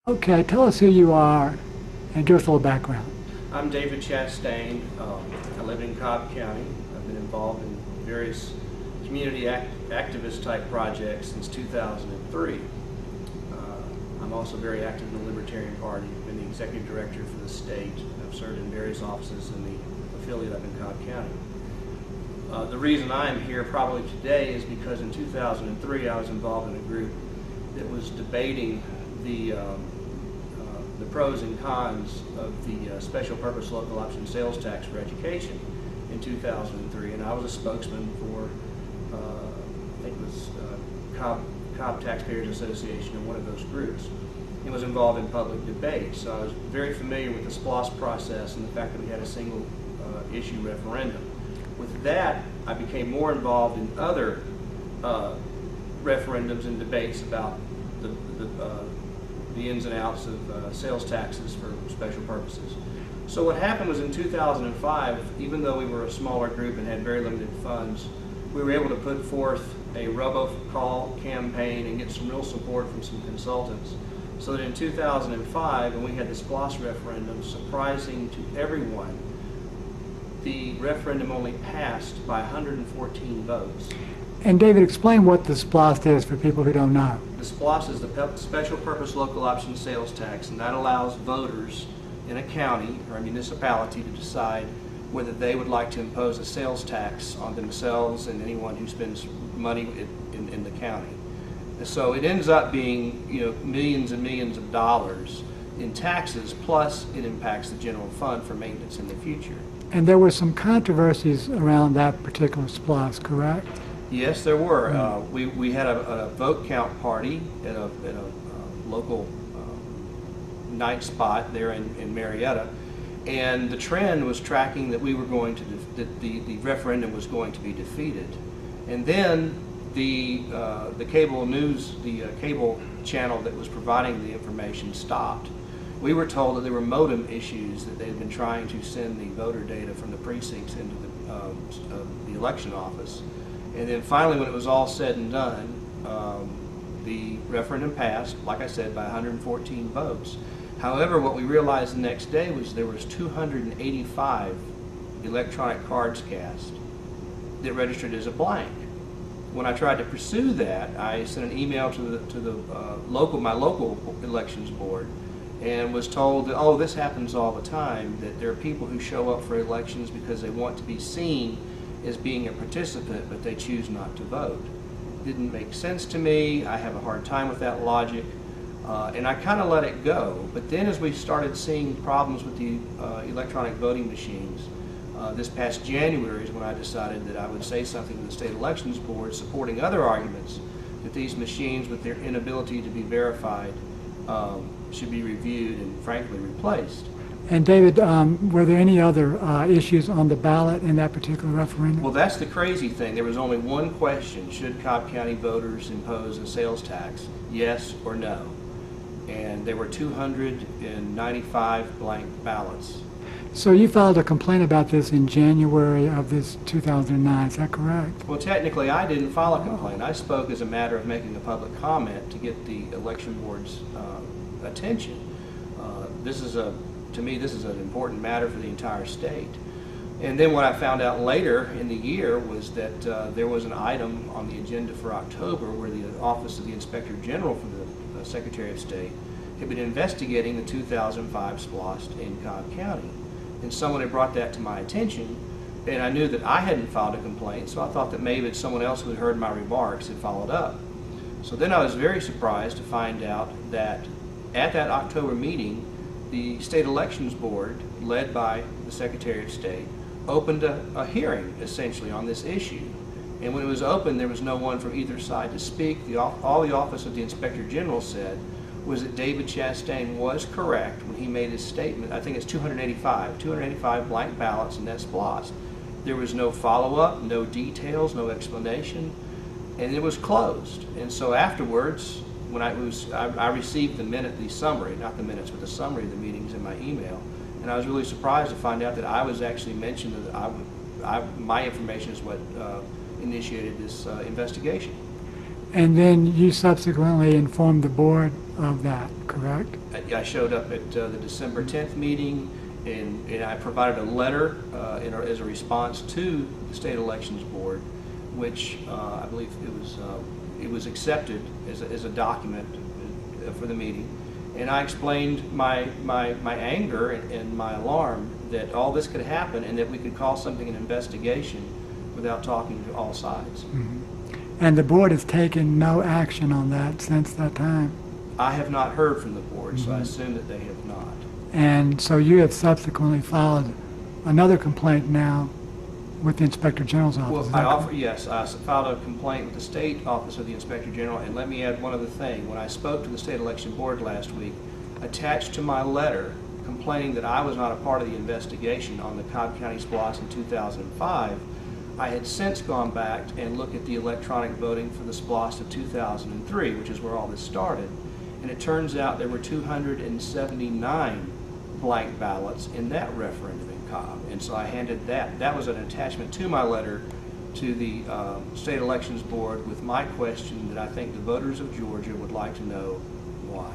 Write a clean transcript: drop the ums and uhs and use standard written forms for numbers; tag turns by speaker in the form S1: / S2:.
S1: Okay, tell us who you are and give us a little background.
S2: I'm David Chastain. I live in Cobb County. I've been involved in various community activist type projects since 2003. I'm also very active in the Libertarian Party. I've been the executive director for the state. I've served in various offices in the affiliate up in Cobb County. The reason I'm here probably today is because in 2003 I was involved in a group that was debating the pros and cons of the special purpose local option sales tax for education in 2003, and I was a spokesman for I think it was Cobb Taxpayers Association, or one of those groups, and was involved in public debate. So I was very familiar with the SPLOST process and the fact that we had a single issue referendum. With that, I became more involved in other referendums and debates about the ins and outs of sales taxes for special purposes. So what happened was in 2005, even though we were a smaller group and had very limited funds, we were able to put forth a robocall campaign and get some real support from some consultants. So that in 2005, when we had the SPLOST referendum, surprising to everyone, the referendum only passed by 114 votes.
S1: And David, explain what the SPLOST is for people who don't know.
S2: The SPLOST is the Special Purpose Local Option Sales Tax, and that allows voters in a county or a municipality to decide whether they would like to impose a sales tax on themselves and anyone who spends money in the county. And so it ends up being, millions and millions of dollars in taxes, plus it impacts the general fund for maintenance in the future.
S1: And there were some controversies around that particular SPLOST, correct?
S2: Yes, there were. We had a vote count party at a local night spot there in Marietta, and the trend was tracking that we were going to that the referendum was going to be defeated, and then the cable news, the cable channel that was providing the information stopped. We were told that there were modem issues, that they had been trying to send the voter data from the precincts into the election office. And then finally, when it was all said and done, the referendum passed, like I said, by 114 votes. However, what we realized the next day was there was 285 electronic cards cast that registered as a blank. When I tried to pursue that, I sent an email to my local elections board, and was told that, oh, this happens all the time, that there are people who show up for elections because they want to be seen as being a participant, but they choose not to vote. Didn't make sense to me. I have a hard time with that logic, and I kind of let it go. But then as we started seeing problems with the electronic voting machines, this past January is when I decided that I would say something to the state elections board supporting other arguments that these machines, with their inability to be verified, should be reviewed and frankly replaced.
S1: And David, were there any other issues on the ballot in that particular referendum?
S2: Well, that's the crazy thing. There was only one question: should Cobb County voters impose a sales tax, yes or no? And there were 295 blank ballots.
S1: So you filed a complaint about this in January of this 2009, is that correct?
S2: Well, technically I didn't file a complaint. I spoke as a matter of making a public comment to get the election board's attention. To me, this is an important matter for the entire state. And then what I found out later in the year was that there was an item on the agenda for October where the Office of the Inspector General for the Secretary of State had been investigating the 2005 SPLOST in Cobb County. And someone had brought that to my attention, and I knew that I hadn't filed a complaint, so I thought that maybe it's someone else who had heard my remarks and followed up. So then I was very surprised to find out that at that October meeting, the State Elections Board, led by the Secretary of State, opened a hearing, essentially, on this issue. And when it was open, there was no one from either side to speak. All the Office of the Inspector General said was that David Chastain was correct when he made his statement. I think it's 285 blank ballots, and that's SPLOST. There was no follow-up, no details, no explanation, and it was closed. And so afterwards, when I received the summary, not the minutes, but the summary of the meetings in my email, and I was really surprised to find out that I was actually mentioned, that my information is what initiated this investigation.
S1: And then you subsequently informed the board of that, correct?
S2: I showed up at the December 10th meeting, and I provided a letter as a response to the State Elections Board, which I believe it was accepted as a document for the meeting. And I explained my anger and my alarm that all this could happen and that we could call something an investigation without talking to all sides.
S1: Mm-hmm. And the board has taken no action on that since that time?
S2: I have not heard from the board, so I assume that they have not.
S1: And so you have subsequently filed another complaint now with the Inspector General's office?
S2: Well, yes, I filed a complaint with the State Office of the Inspector General, and let me add one other thing. When I spoke to the State Election Board last week, attached to my letter complaining that I was not a part of the investigation on the Cobb County SPLOST in 2005, I had since gone back and looked at the electronic voting for the SPLOST of 2003, which is where all this started. And it turns out there were 279 blank ballots in that referendum in Cobb. And so I handed that was an attachment to my letter to the State Elections Board with my question that I think the voters of Georgia would like to know why.